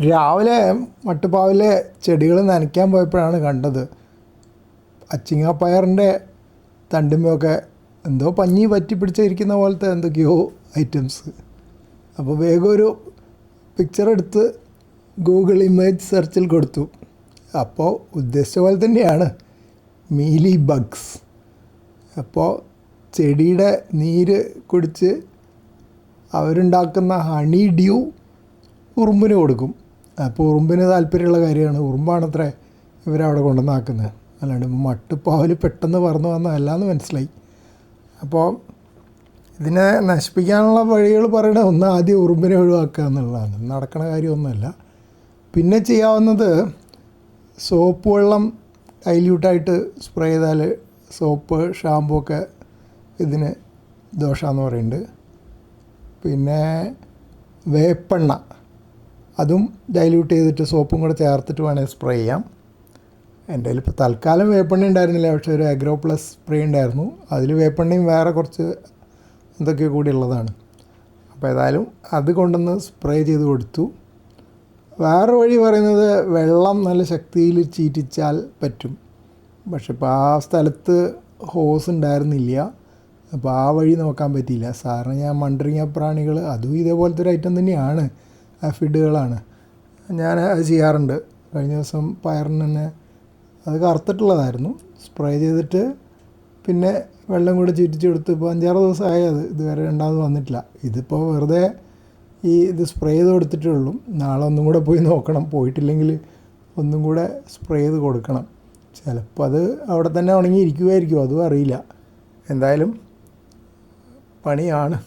രാവിലെ മട്ടുപ്പാവിലെ ചെടികൾ നനയ്ക്കാൻ പോയപ്പോഴാണ് കണ്ടത് അച്ചിങ്ങാപ്പയറിൻ്റെ തണ്ടുമ്മയൊക്കെ എന്തോ പഞ്ഞി പറ്റി പിടിച്ചിരിക്കുന്ന പോലത്തെ എന്തൊക്കെയോ ഐറ്റംസ്. അപ്പോൾ വേഗം ഒരു പിക്ചർ എടുത്ത് ഗൂഗിൾ ഇമേജ് സെർച്ചിൽ കൊടുത്തു. അപ്പോൾ ഉദ്ദേശിച്ച പോലെ തന്നെയാണ്, മീലി ബഗ്സ്. അപ്പോൾ ചെടിയുടെ നീര് കുടിച്ച് അവരുണ്ടാക്കുന്ന ഹണി ഡ്യൂ ഉറുമ്പിന് കൊടുക്കും. അപ്പോൾ ഉറുമ്പിന് താല്പര്യമുള്ള കാര്യമാണ്, ഉറുമ്പാണത്രേ ഇവരവിടെ കൊണ്ടുവന്നാക്കുന്നത്. അല്ലാണ്ട് മട്ടുപ്പാവിൽ പെട്ടെന്ന് പറന്ന് വന്നതല്ലാന്ന് മനസ്സിലായി. അപ്പോൾ ഇതിനെ നശിപ്പിക്കാനുള്ള വഴികൾ പറയണത് ഒന്ന് ആദ്യം ഉറുമ്പിനെ ഒഴിവാക്കുക എന്നുള്ളതാണ്. നടക്കണ കാര്യമൊന്നുമല്ല. പിന്നെ ചെയ്യാവുന്നത് സോപ്പ് വെള്ളം ഡൈല്യൂട്ടായിട്ട് സ്പ്രേ ചെയ്താൽ സോപ്പ് ഷാമ്പു ഒക്കെ ഇതിന് ദോഷമാണെന്ന് പറയുന്നുണ്ട്. പിന്നെ വേപ്പെണ്ണ അതും ഡൈല്യൂട്ട് ചെയ്തിട്ട് സോപ്പും കൂടെ ചേർത്തിട്ട് വേണമെങ്കിൽ സ്പ്രേ ചെയ്യാം. എൻ്റെ കയ്യിൽ ഇപ്പോൾ തൽക്കാലം വേപ്പെണ്ണ ഉണ്ടായിരുന്നില്ല, പക്ഷേ ഒരു അഗ്രോ പ്ലസ് സ്പ്രേ ഉണ്ടായിരുന്നു. അതിൽ വേപ്പെണ്ണയും വേറെ കുറച്ച് എന്തൊക്കെയോ കൂടി ഉള്ളതാണ്. അപ്പോൾ ഏതായാലും അത് കൊണ്ടുവന്ന് സ്പ്രേ ചെയ്ത് കൊടുത്തു. വേറെ വഴി പറയുന്നത് വെള്ളം നല്ല ശക്തിയിൽ ചീറ്റിച്ചാൽ പറ്റും. പക്ഷെ ഇപ്പോൾ ആ സ്ഥലത്ത് ഹോസ് ഉണ്ടായിരുന്നില്ല, അപ്പോൾ ആ വഴി നോക്കാൻ പറ്റിയില്ല. സാറിന് ഞാൻ മണ്ടറിങ്ങ പ്രാണികൾ അതും ഇതേപോലത്തെ ഒരു ഐറ്റം തന്നെയാണ്, ആഫിഡുകളാണ്. ഞാൻ അത് ചെയ്യാറുണ്ട്. കഴിഞ്ഞ ദിവസം പയറിന് തന്നെ അത് കറുത്തിട്ടുള്ളതായിരുന്നു, സ്പ്രേ ചെയ്തിട്ട് പിന്നെ വെള്ളം കൂടെ ചുറ്റിച്ചെടുത്ത് ഇപ്പോൾ 5-6 ദിവസമായി അത് ഇതുവരെ രണ്ടാമത് വന്നിട്ടില്ല. ഇതിപ്പോൾ വെറുതെ ഇത് സ്പ്രേ ചെയ്ത് കൊടുത്തിട്ടേ ഉള്ളൂ. നാളെ ഒന്നും കൂടെ പോയി നോക്കണം, പോയിട്ടില്ലെങ്കിൽ ഒന്നും കൂടെ സ്പ്രേ ചെയ്ത് കൊടുക്കണം. ചിലപ്പോൾ അത് അവിടെ തന്നെ ഉണങ്ങിയിരിക്കുമായിരിക്കും, അതും അറിയില്ല. എന്തായാലും പണിയാണ്.